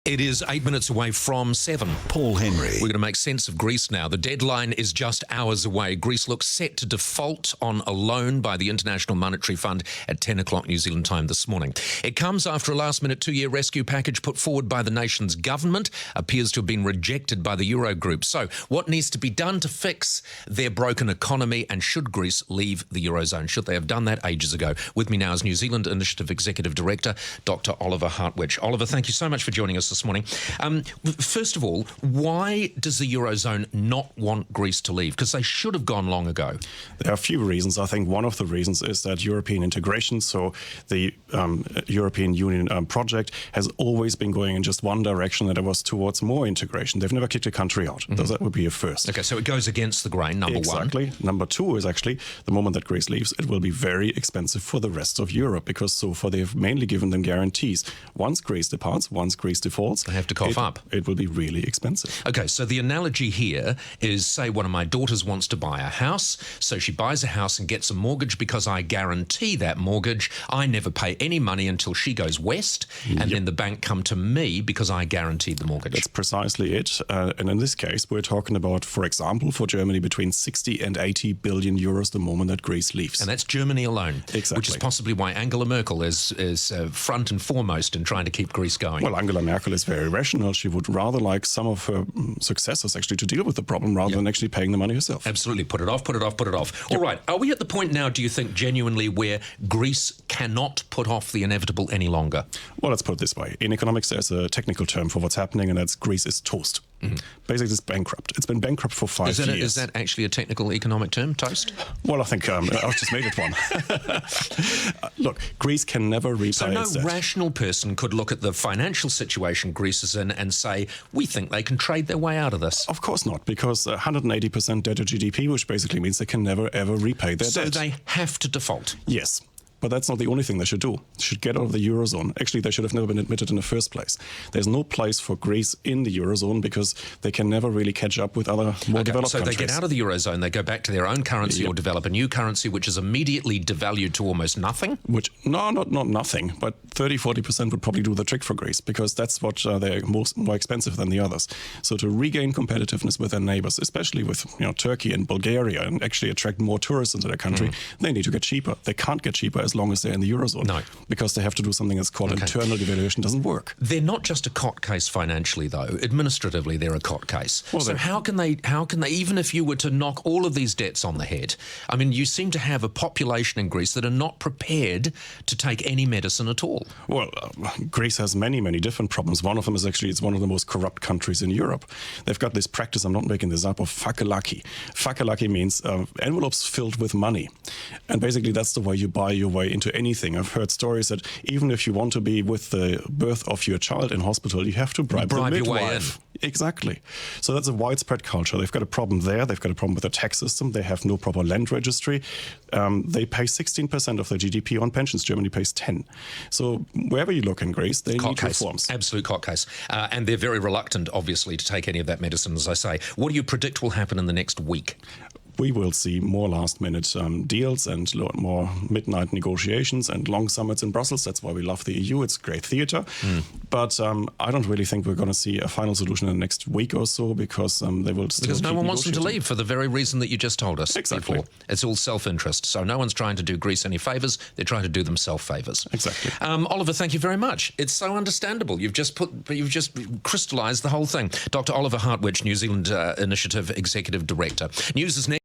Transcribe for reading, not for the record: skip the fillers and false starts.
It is 8 minutes away from 7. Paul Henry. We're going to make sense of Greece now. The deadline is just hours away. Greece looks set to default on a loan by the International Monetary Fund at 10 o'clock New Zealand time this morning. It comes after a last-minute 2-year rescue package put forward by the nation's government appears to have been rejected by the Eurogroup. So what needs to be done to fix their broken economy, and should Greece leave the Eurozone? Should they have done that ages ago? With me now is New Zealand Initiative Executive Director, Dr. Oliver Hartwich. Oliver, thank you so much for joining us this morning. First of all, why does the Eurozone not want Greece to leave? Because they should have gone long ago. There are a few reasons. I think one of the reasons is that European integration, so the European Union project, has always been going in just one direction, and it was towards more integration. They've never kicked a country out. Mm-hmm. That would be a first. Okay, so it goes against the grain, number one. Exactly. Number two is actually the moment that Greece leaves, it will be very expensive for the rest of Europe, because so far they've mainly given them guarantees. Once Greece departs, once Greece defaults, they have to cough up. It will be really expensive. Okay, so the analogy here is, say one of my daughters wants to buy a house, so she buys a house and gets a mortgage because I guarantee that mortgage. I never pay any money until she goes west, and then the bank come to me because I guaranteed the mortgage. That's precisely it. And in this case, we're talking about, for example, for Germany, between 60 and 80 billion euros the moment that Greece leaves. And that's Germany alone. Exactly. Which is possibly why Angela Merkel is front and foremost in trying to keep Greece going. Well, Angela Merkel is very rational. She would rather like some of her successors actually to deal with the problem rather than actually paying the money herself. Absolutely. Put it off, put it off, put it off. All right. Are we at the point now, do you think, genuinely, where Greece cannot put off the inevitable any longer? Well, let's put it this way. In economics, there's a technical term for what's happening, and that's Greece is toast. Mm-hmm. Basically, it's bankrupt. It's been bankrupt for 5 years. Is that actually a technical economic term, toast? Well, I think I've just made it one. Look, Greece can never repay So no its debt. rational person could look at the financial situation Greece is in and say, we think they can trade their way out of this. Of course not, because 180% debt to GDP, which basically means they can never, ever repay their debt. So they have to default? Yes. But that's not the only thing they should do. They should get out of the Eurozone. Actually, they should have never been admitted in the first place. There's no place for Greece in the Eurozone because they can never really catch up with other more developed countries. So they get out of the Eurozone, they go back to their own currency or develop a new currency, which is immediately devalued to almost nothing? Not nothing, but 30-40% would probably do the trick for Greece, because that's what they're more expensive than the others. So to regain competitiveness with their neighbors, especially with Turkey and Bulgaria, and actually attract more tourists into their country, they need to get cheaper. They can't get cheaper as long as they're in the Eurozone. No. Because they have to do something that's called internal devaluation. Doesn't work. They're not just a cot case financially, though. Administratively, they're a cot case. Well, so how can they, even if you were to knock all of these debts on the head, I mean, you seem to have a population in Greece that are not prepared to take any medicine at all. Well, Greece has many, many different problems. One of them is actually it's one of the most corrupt countries in Europe. They've got this practice, I'm not making this up, of fakalaki. Fakalaki means envelopes filled with money. And basically that's the way you buy your way into anything. I've heard stories that even if you want to be with the birth of your child in hospital, you have to bribe the midwife. Your way in. Exactly. So that's a widespread culture. They've got a problem there. They've got a problem with the tax system. They have no proper land registry. They pay 16% of their GDP on pensions. Germany pays 10%. So wherever you look in Greece, they need reforms. Absolute court case. And they're very reluctant, obviously, to take any of that medicine, as I say. What do you predict will happen in the next week? We will see more last-minute deals and more midnight negotiations and long summits in Brussels. That's why we love the EU. It's great theatre. But I don't really think we're going to see a final solution in the next week or so, because they will still Because no one wants them to leave for the very reason that you just told us. Exactly. Before. It's all self-interest. So no one's trying to do Greece any favours. They're trying to do themselves favours. Exactly. Oliver, thank you very much. It's so understandable. You've just crystallised the whole thing. Dr. Oliver Hartwich, New Zealand Initiative Executive Director. News is next.